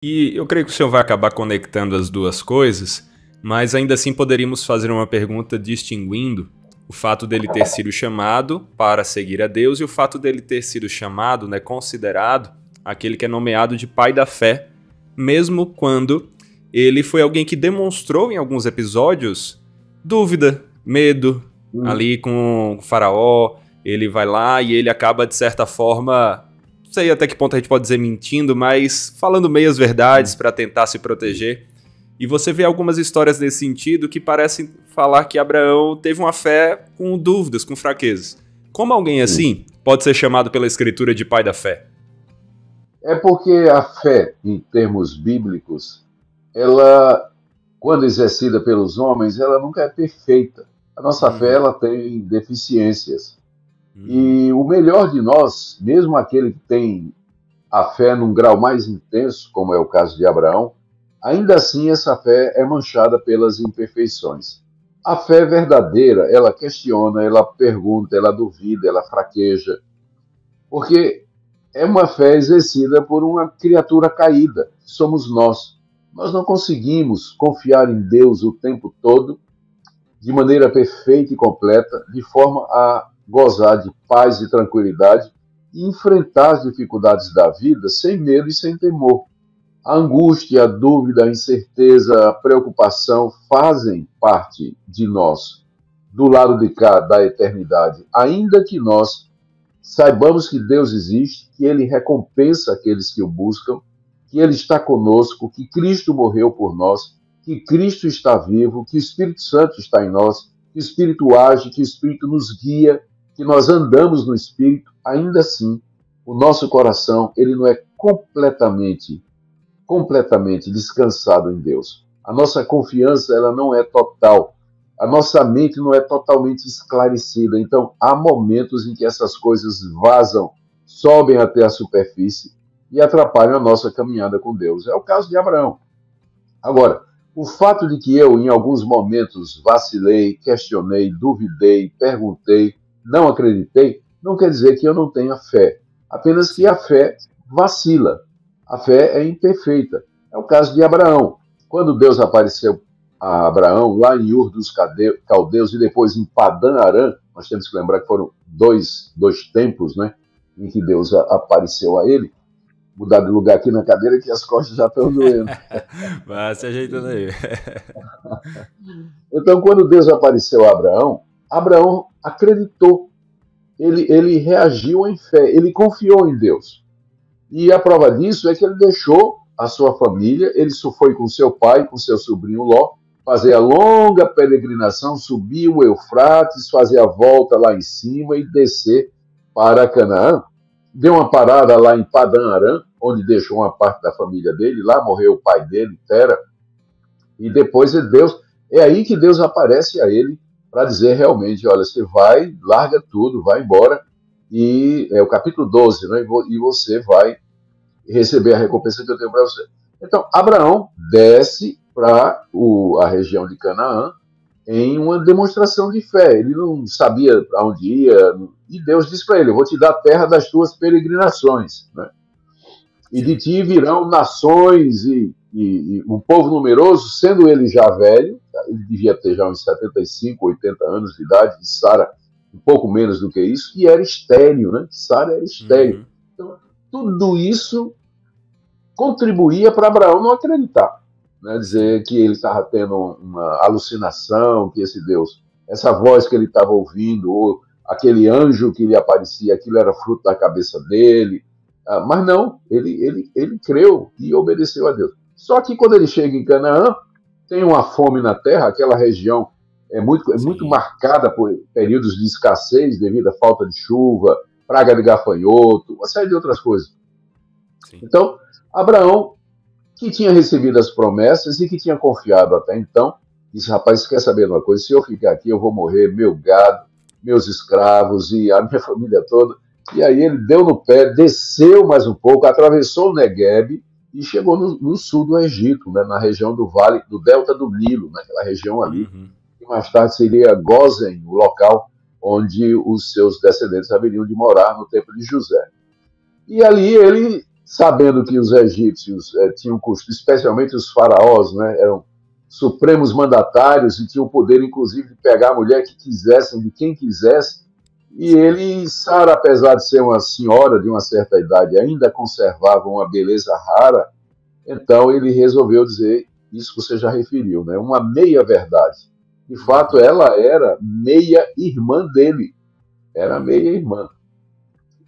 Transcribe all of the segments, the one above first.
E eu creio que o senhor vai acabar conectando as duas coisas, mas ainda assim poderíamos fazer uma pergunta distinguindo o fato dele ter sido chamado para seguir a Deus e o fato dele ter sido chamado, né, considerado aquele que é nomeado de pai da fé, mesmo quando ele foi alguém que demonstrou em alguns episódios dúvida, medo, ali com o faraó. Ele vai lá e ele acaba, de certa forma, não sei até que ponto a gente pode dizer mentindo, mas falando meias verdades para tentar se proteger. E você vê algumas histórias nesse sentido que parecem falar que Abraão teve uma fé com dúvidas, com fraquezas. Como alguém assim pode ser chamado pela Escritura de pai da fé? É porque a fé, em termos bíblicos, ela, quando exercida pelos homens, ela nunca é perfeita. A nossa fé, ela tem deficiências. E o melhor de nós, mesmo aquele que tem a fé num grau mais intenso, como é o caso de Abraão, ainda assim essa fé é manchada pelas imperfeições. A fé verdadeira, ela questiona, ela pergunta, ela duvida, ela fraqueja, porque é uma fé exercida por uma criatura caída, que somos nós. Nós não conseguimos confiar em Deus o tempo todo, de maneira perfeita e completa, de forma a gozar de paz e tranquilidade e enfrentar as dificuldades da vida sem medo e sem temor. A angústia, a dúvida, a incerteza, a preocupação fazem parte de nós, do lado de cá da eternidade, ainda que nós saibamos que Deus existe, que Ele recompensa aqueles que o buscam, que Ele está conosco, que Cristo morreu por nós, que Cristo está vivo, que o Espírito Santo está em nós, que o Espírito age, que o Espírito nos guia, que nós andamos no Espírito. Ainda assim, o nosso coração ele não é completamente descansado em Deus. A nossa confiança ela não é total. A nossa mente não é totalmente esclarecida. Então, há momentos em que essas coisas vazam, sobem até a superfície e atrapalham a nossa caminhada com Deus. É o caso de Abraão. Agora, o fato de que eu, em alguns momentos, vacilei, questionei, duvidei, perguntei, não acreditei, não quer dizer que eu não tenha fé. Apenas que a fé vacila. A fé é imperfeita. É o caso de Abraão. Quando Deus apareceu a Abraão, lá em Ur dos Caldeus e depois em Padã Arã, nós temos que lembrar que foram dois tempos, né, em que Deus apareceu a ele. Mudar de lugar aqui na cadeira que as costas já estão doendo. Vai se ajeitando aí. Então, quando Deus apareceu a Abraão, Abraão acreditou. Ele reagiu em fé, ele confiou em Deus. E a prova disso é que ele deixou a sua família, ele foi com seu pai, com seu sobrinho Ló, fazer a longa peregrinação, subir o Eufrates, fazer a volta lá em cima e descer para Canaã. Deu uma parada lá em Padã Arã, onde deixou uma parte da família dele, lá morreu o pai dele, Tera, e depois é aí que Deus aparece a ele para dizer realmente, olha, você vai, larga tudo, vai embora, e é o capítulo 12, né, e você vai receber a recompensa que eu tenho para você. Então, Abraão desce para a região de Canaã em uma demonstração de fé. Ele não sabia para onde ia, e Deus disse para ele, eu vou te dar a terra das tuas peregrinações, né? E de ti virão nações e um povo numeroso, sendo ele já velho, ele devia ter já uns 75, 80 anos de idade, e Sara um pouco menos do que isso, e era estéril, né? Sara era estéril. Então, tudo isso contribuía para Abraão não acreditar, né? Dizer que ele estava tendo uma alucinação, que esse Deus, essa voz que ele estava ouvindo, ou aquele anjo que lhe aparecia, aquilo era fruto da cabeça dele. Mas não, ele creu e obedeceu a Deus. Só que quando ele chega em Canaã, tem uma fome na terra, aquela região é muito marcada por períodos de escassez devido à falta de chuva, praga de gafanhoto, uma série de outras coisas. Sim. Então, Abraão, que tinha recebido as promessas e que tinha confiado até então, disse, rapaz, quer saber de uma coisa? Se eu ficar aqui, eu vou morrer, meu gado, meus escravos e a minha família toda. E aí ele deu no pé, desceu mais um pouco, atravessou o Negueb e chegou no sul do Egito, né, na região do vale, do delta do Nilo, naquela região ali. E mais tarde seria Gósen, o local onde os seus descendentes haveriam de morar no tempo de José. E ali ele sabendo que os egípcios tinham costume, especialmente os faraós, né, eram supremos mandatários e tinham o poder, inclusive, de pegar a mulher que quisessem, de quem quisesse. E ele, Sara, apesar de ser uma senhora de uma certa idade, ainda conservava uma beleza rara. Então ele resolveu dizer isso que você já referiu, né? Uma meia-verdade. De fato, ela era meia-irmã dele. Era meia-irmã.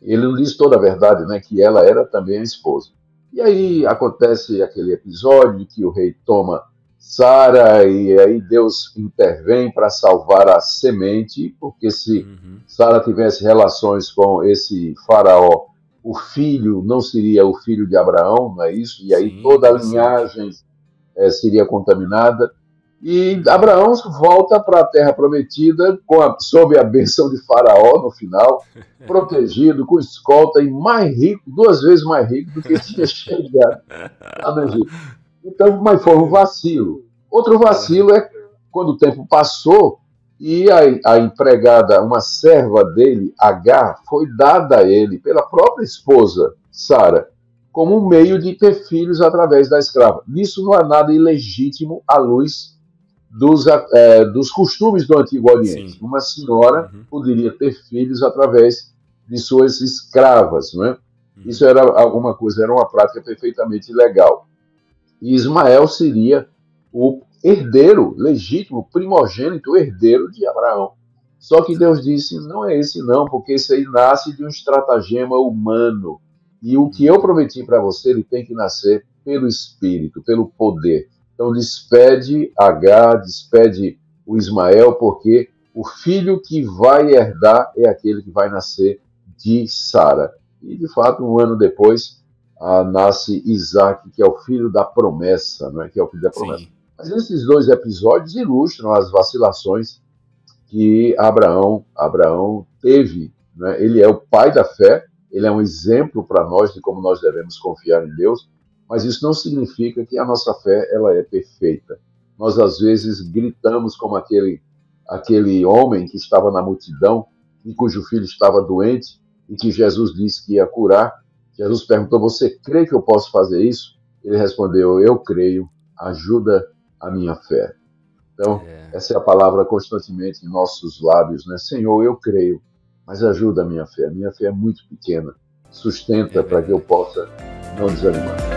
Ele não diz toda a verdade, né? Que ela era também a esposa. E aí acontece aquele episódio que o rei toma Sara e aí Deus intervém para salvar a semente, porque se Sara tivesse relações com esse faraó, o filho não seria o filho de Abraão, não é isso? E aí Sim, toda a interessante. linhagem seria contaminada. E Abraão volta para a terra prometida sob a bênção de Faraó no final, protegido, com escolta e mais rico, 2 vezes mais rico do que tinha chegado lá no Egito. Então, mas foi um vacilo. Outro vacilo é quando o tempo passou e a empregada, uma serva dele, Agar, foi dada a ele pela própria esposa, Sara, como um meio de ter filhos através da escrava. Nisso não há nada ilegítimo à luz dos costumes do Antigo Oriente. Sim. Uma senhora poderia ter filhos através de suas escravas, não é? Isso era alguma coisa, era uma prática perfeitamente legal. E Ismael seria o herdeiro legítimo, primogênito herdeiro de Abraão. Só que Deus disse, não é esse não, porque esse aí nasce de um estratagema humano. E o que eu prometi para você, ele tem que nascer pelo Espírito, pelo poder. Então despede Agar, despede o Ismael, porque o filho que vai herdar é aquele que vai nascer de Sara. E de fato, um ano depois, nasce Isaac, que é o filho da promessa, não é? Que é o filho da promessa. Sim. Mas esses 2 episódios ilustram as vacilações que Abraão teve, né? Ele é o pai da fé, ele é um exemplo para nós de como nós devemos confiar em Deus, mas isso não significa que a nossa fé ela é perfeita. Nós às vezes gritamos como aquele homem que estava na multidão e cujo filho estava doente e que Jesus disse que ia curar. Jesus perguntou, você crê que eu posso fazer isso? Ele respondeu, eu creio, ajuda a minha fé. Então, essa é a palavra constantemente em nossos lábios, né? Senhor, eu creio, mas ajuda a minha fé. A minha fé é muito pequena. Sustenta para que eu possa não desanimar.